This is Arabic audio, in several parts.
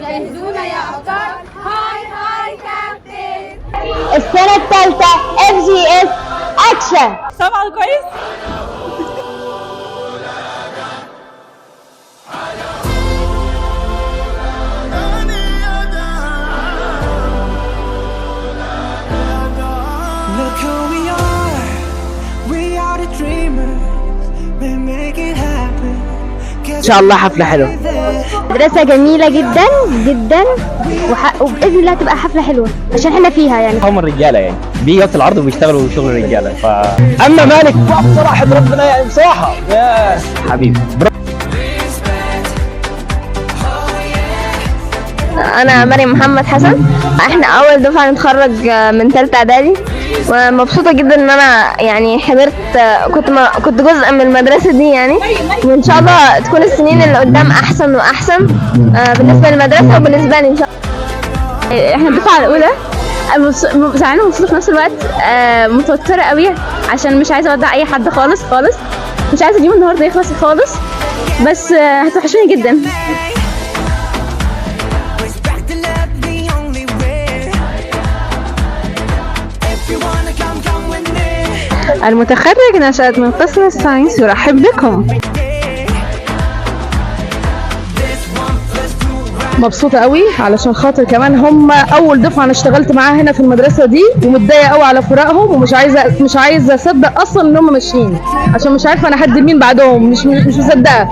جهزونا يا أبطال. هاي هاي كابتن. السنة الثالثة FGS أكشن. سامعة كويس؟ ان شاء الله حفله حلوه. مدرسة جميلة جدا جدا وبإذن الله تبقى حفلة حلوة عشان احنا فيها يعني. هم الرجاله يعني بيجي وقت العرض وبيشتغلوا شغل الرجاله اما مالك بصراحه ربنا يعني بصراحه يا حبيبي. أنا مريم محمد حسن. احنا أول دفعة نتخرج من ثالثة إعدادي ومبسوطة جدا إن أنا يعني حضرت كنت جزء من المدرسة دي يعني، وإن شاء الله تكون السنين اللي قدام أحسن وأحسن بالنسبة للمدرسة وبالنسبة لي إن شاء الله. احنا الدفعة الأولى زعلانة ومبسوطة في نفس الوقت، متوترة قوي عشان مش عايزة أودع أي حد خالص خالص، مش عايزة اليوم النهاردة يخلص خالص، بس هتوحشوني جدا. المتخرج نشأت من قسم الساينس يرحب بكم. مبسوطة قوي علشان خاطر كمان هم أول دفعة أنا اشتغلت معاها هنا في المدرسة دي، ومتضايقة قوي على فراقهم، ومش عايزة أصدق أصلا إن هم ماشيين عشان مش عارفة أنا حد مين بعدهم، مش مصدقة.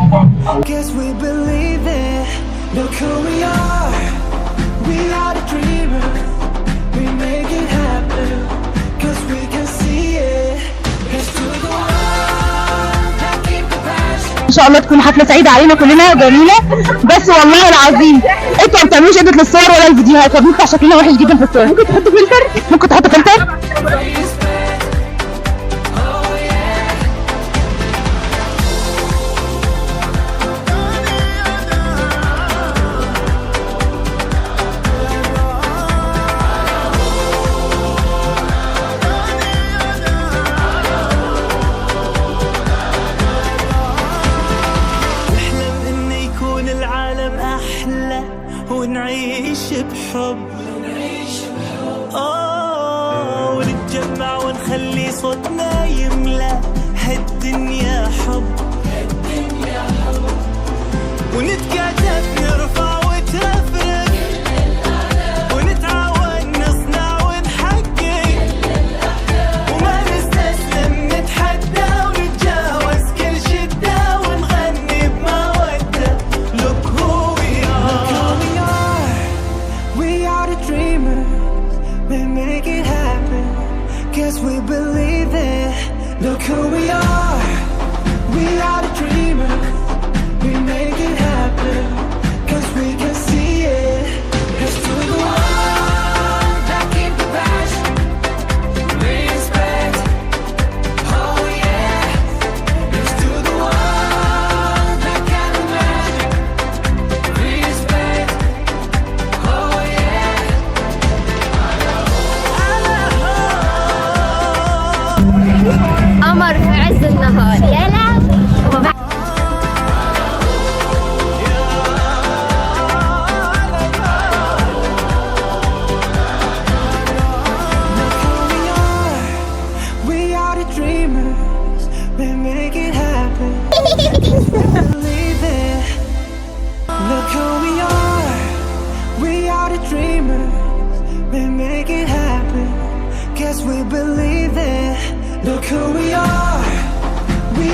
ان شاء الله تكون حفله سعيده علينا كلنا وجميله، بس والله العظيم انتوا ما بتعملوش اديت للصور ولا الفيديوهات، فبنطلع شكلنا وحش جدا في الصور. ممكن تحطوا فلتر، ممكن تحطوا فلتر. ونعيش بحب ونتجمع ونخلي صوتنا يملى هالدنيا حب ونتكاتف نرفع وتفرق ونتعاون نصنع ونحقق وما نستسلم نتحدى ونتجاوز كل شدة ونغني بمودة. Look who we are. We are the dreamers. We make it happen. Guess we believe it. Look who we are. We are the dreamers. We make it happen. Cause we can see it. Let's do the one that keep the passion. Respect. Oh yeah. Let's do the one that can imagine. Respect. Oh yeah. قمر في عز النهار يلعب We are the dreamers. We make it happen. Believe it. Look who we are. We are the dreamers. We make it happen. Guess we believe it. Look who we are. We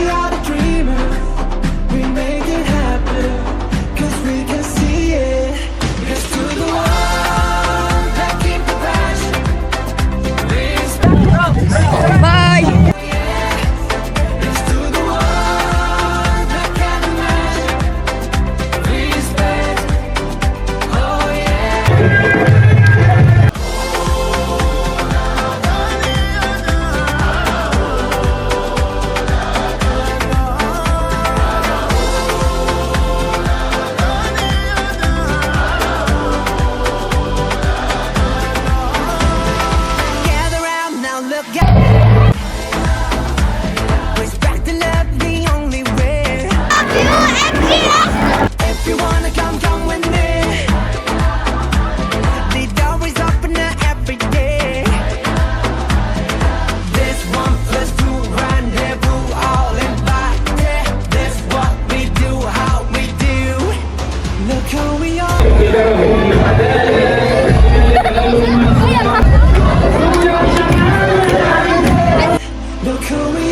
Look who we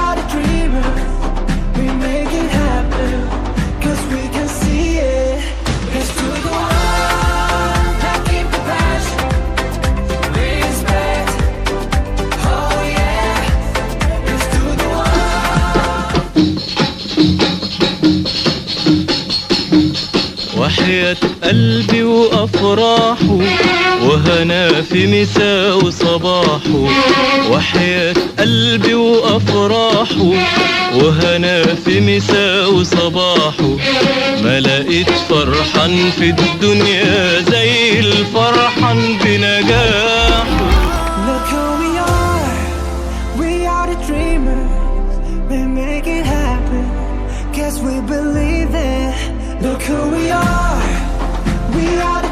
are the dreamers. We make it happen, 'cause we can see it. Let's do the one that keep the passion, respect. Oh yeah, let's do the one. وحياة قلبي وأفراحه وهنا في مساء وصباحه. وحياة قلبي وأفراحه وهنا في مساء وصباحه. ما لقيت فرحان في الدنيا زي الفرحان بنجاحه. Look who we are the dreamers. We make it happen, 'cause we believe it. Look who we are the